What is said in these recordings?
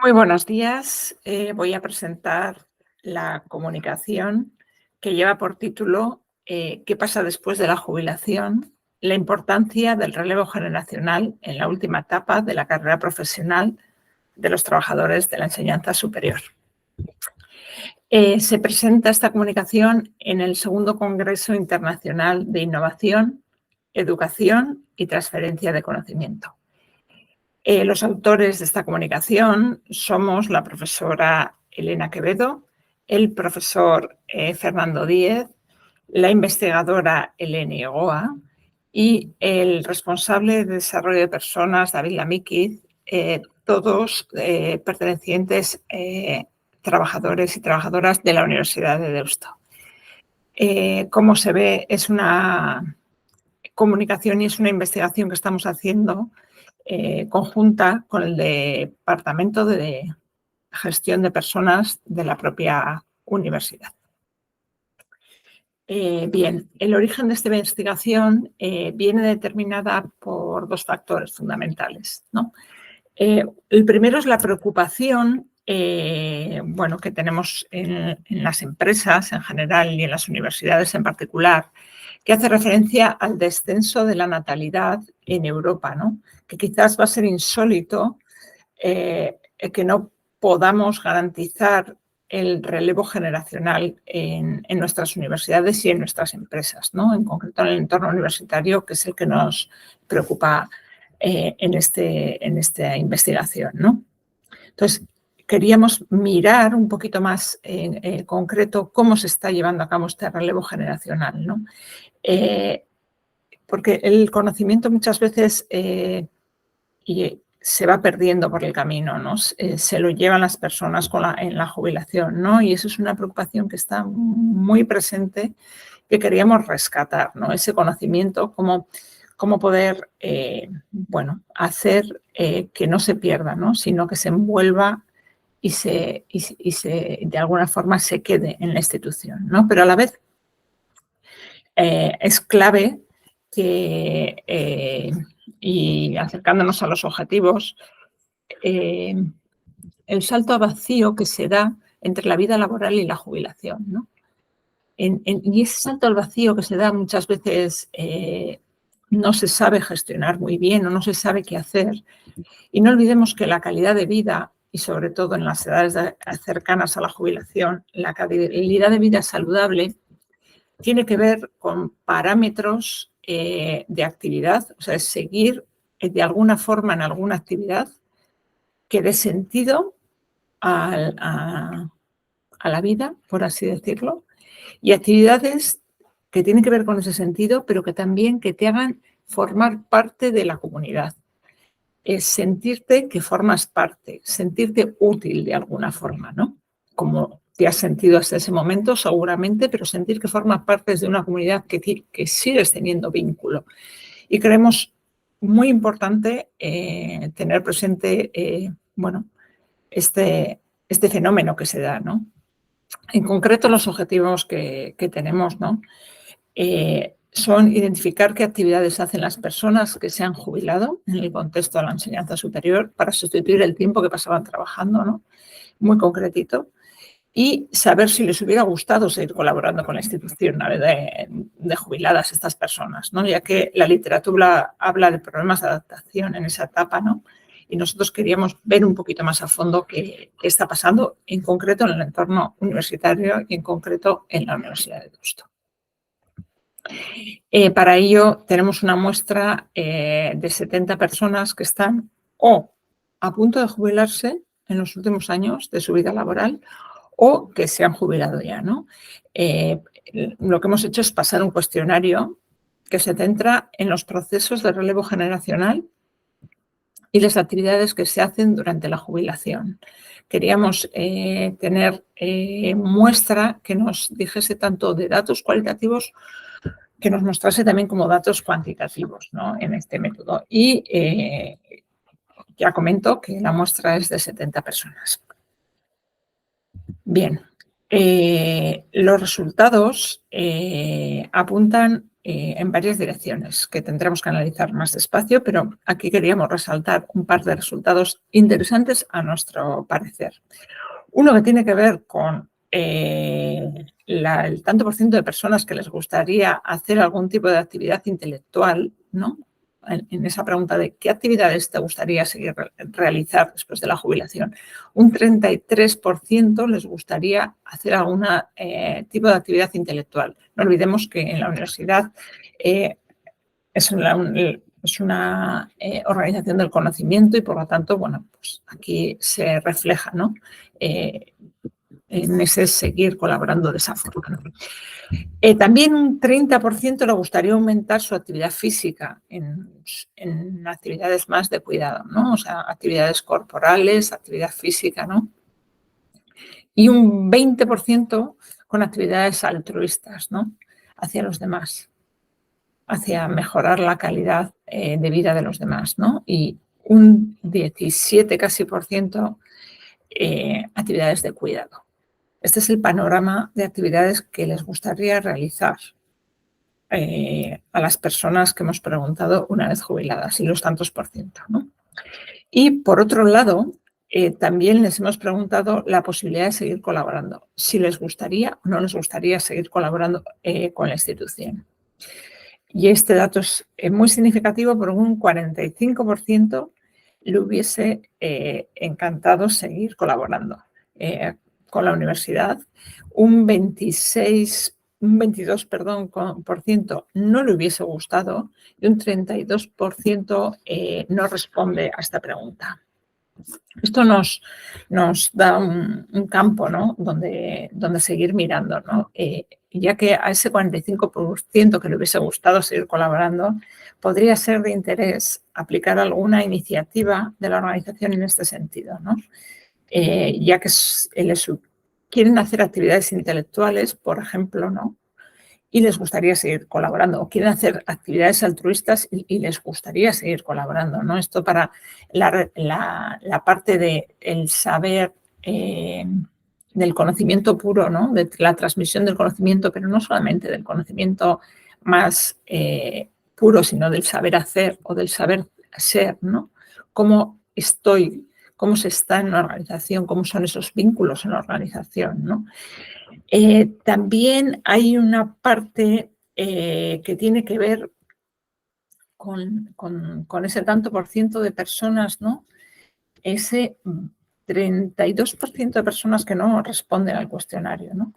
Muy buenos días. Voy a presentar la comunicación que lleva por título ¿Qué pasa después de la jubilación? La importancia del relevo generacional en la última etapa de la carrera profesional de los trabajadores de la enseñanza superior. Se presenta esta comunicación en el segundo Congreso Internacional de Innovación, Educación y Transferencia de Conocimiento. Los autores de esta comunicación somos la profesora Elena Quevedo, el profesor Fernando Díez, la investigadora Eleni Goa y el responsable de desarrollo de personas, David Lamíquiz, todos pertenecientes trabajadores y trabajadoras de la Universidad de Deusto. Como se ve, es una comunicación y es una investigación que estamos haciendo conjunta con el Departamento de Gestión de Personas de la propia universidad. Bien, el origen de esta investigación viene determinada por dos factores fundamentales, ¿no? El primero es la preocupación que tenemos en las empresas en general y en las universidades en particular, que hace referencia al descenso de la natalidad en Europa, ¿no? Que quizás va a ser insólito que no podamos garantizar el relevo generacional en nuestras universidades y en nuestras empresas, ¿no? En concreto en el entorno universitario, que es el que nos preocupa en esta investigación, ¿no? Entonces, queríamos mirar un poquito más en concreto cómo se está llevando a cabo este relevo generacional, ¿no? Porque el conocimiento muchas veces se va perdiendo por el camino, ¿no? Se lo llevan las personas en la jubilación, ¿no? Y eso es una preocupación que está muy presente, que queríamos rescatar, ¿no? Ese conocimiento, cómo poder, hacer que no se pierda, ¿no? Sino que se envuelva y de alguna forma se quede en la institución, ¿no? Pero a la vez es clave que, y acercándonos a los objetivos, el salto a vacío que se da entre la vida laboral y la jubilación, ¿no? Y ese salto al vacío que se da muchas veces no se sabe gestionar muy bien o no se sabe qué hacer. Y no olvidemos que la calidad de vida, y sobre todo en las edades cercanas a la jubilación, la calidad de vida saludable tiene que ver con parámetros de actividad, o sea, es seguir de alguna forma en alguna actividad que dé sentido a la vida, por así decirlo, y actividades que tienen que ver con ese sentido, pero que también que te hagan formar parte de la comunidad. Es sentirte que formas parte, sentirte útil de alguna forma, ¿no? Como te has sentido hasta ese momento seguramente, pero sentir que formas parte de una comunidad que sigues teniendo vínculo. Y creemos muy importante tener presente, este fenómeno que se da, ¿no? En concreto, los objetivos que tenemos, ¿no? Son identificar qué actividades hacen las personas que se han jubilado en el contexto de la enseñanza superior para sustituir el tiempo que pasaban trabajando, ¿no? Muy concretito. Y saber si les hubiera gustado seguir colaborando con la institución de jubiladas estas personas, ¿no? Ya que la literatura habla de problemas de adaptación en esa etapa, ¿no? Y nosotros queríamos ver un poquito más a fondo qué está pasando, en concreto en el entorno universitario y en concreto en la Universidad de Deusto. Para ello tenemos una muestra de 70 personas que están o a punto de jubilarse en los últimos años de su vida laboral o que se han jubilado ya, ¿no? Lo que hemos hecho es pasar un cuestionario que se centra en los procesos de relevo generacional y las actividades que se hacen durante la jubilación. Queríamos tener muestra que nos dijese tanto de datos cualitativos que nos mostrase también como datos cuantitativos, ¿no? En este método. Y ya comento que la muestra es de 70 personas. Bien, los resultados apuntan en varias direcciones que tendremos que analizar más despacio, pero aquí queríamos resaltar un par de resultados interesantes a nuestro parecer. Uno que tiene que ver con el tanto por ciento de personas que les gustaría hacer algún tipo de actividad intelectual, ¿no? En esa pregunta de qué actividades te gustaría seguir realizar después de la jubilación. Un 33% les gustaría hacer algún tipo de actividad intelectual. No olvidemos que en la universidad es una organización del conocimiento y, por lo tanto, bueno, pues aquí se refleja, ¿no? En ese seguir colaborando de esa forma, ¿no? También un 30% le gustaría aumentar su actividad física en actividades más de cuidado, ¿no? O sea, actividades corporales, actividad física, ¿no? Y un 20% con actividades altruistas, ¿no? Hacia los demás, hacia mejorar la calidad de vida de los demás, ¿no? Y un 17 casi por ciento actividades de cuidado. Este es el panorama de actividades que les gustaría realizar a las personas que hemos preguntado una vez jubiladas y los tantos por ciento, ¿no? Y por otro lado, también les hemos preguntado la posibilidad de seguir colaborando, si les gustaría o no les gustaría seguir colaborando con la institución. Y este dato es muy significativo porque un 45% le hubiese encantado seguir colaborando con la universidad, un 22% no le hubiese gustado y un 32% no responde a esta pregunta. Esto nos da un campo, ¿no? donde seguir mirando, ¿no? Ya que a ese 45% que le hubiese gustado seguir colaborando, podría ser de interés aplicar alguna iniciativa de la organización en este sentido, ¿no? Ya que quieren hacer actividades intelectuales, por ejemplo, ¿no? Y les gustaría seguir colaborando, o quieren hacer actividades altruistas y les gustaría seguir colaborando, ¿no? Esto para la parte del saber, del conocimiento puro, ¿no? De la transmisión del conocimiento, pero no solamente del conocimiento más puro, sino del saber hacer o del saber ser, ¿no? Cómo estoy, cómo se está en una organización, cómo son esos vínculos en la organización, ¿no? También hay una parte que tiene que ver con ese tanto por ciento de personas, ¿no? Ese 32% de personas que no responden al cuestionario, ¿no?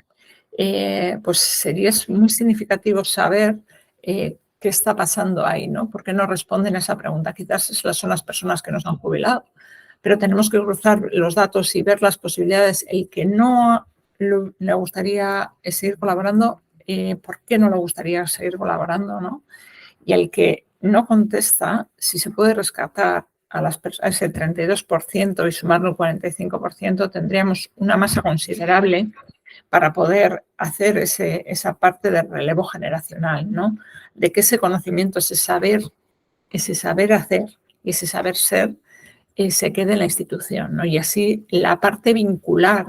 Pues sería muy significativo saber qué está pasando ahí, ¿no? ¿Por qué no responden a esa pregunta? Quizás son las personas que nos han jubilado, pero tenemos que cruzar los datos y ver las posibilidades. El que no le gustaría seguir colaborando, ¿por qué no le gustaría seguir colaborando, no? Y el que no contesta, si se puede rescatar a ese 32% y sumarlo al 45%, tendríamos una masa considerable para poder hacer esa parte del relevo generacional, ¿no? De que ese conocimiento, ese saber hacer y ese saber ser se quede en la institución, ¿no? Y así la parte vincular,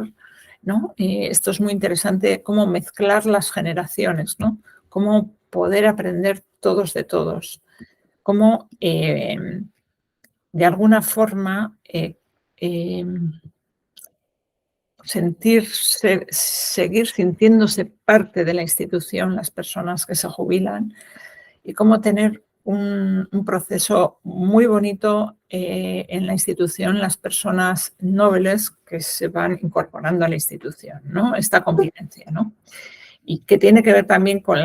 ¿no? Esto es muy interesante, cómo mezclar las generaciones, ¿no? Cómo poder aprender todos de todos, cómo de alguna forma seguir sintiéndose parte de la institución las personas que se jubilan y cómo tener un proceso muy bonito en la institución, las personas nobles que se van incorporando a la institución, ¿no? Esta convivencia, ¿no? Y que tiene que ver también con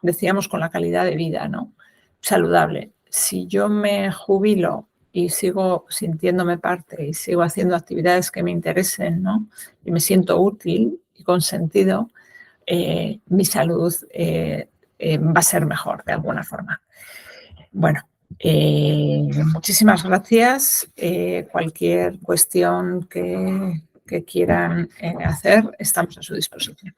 decíamos, con la calidad de vida, ¿no? Saludable. Si yo me jubilo y sigo sintiéndome parte y sigo haciendo actividades que me interesen, ¿no? Y me siento útil y con sentido, mi salud va a ser mejor de alguna forma. Bueno, muchísimas gracias. Cualquier cuestión que quieran hacer, estamos a su disposición.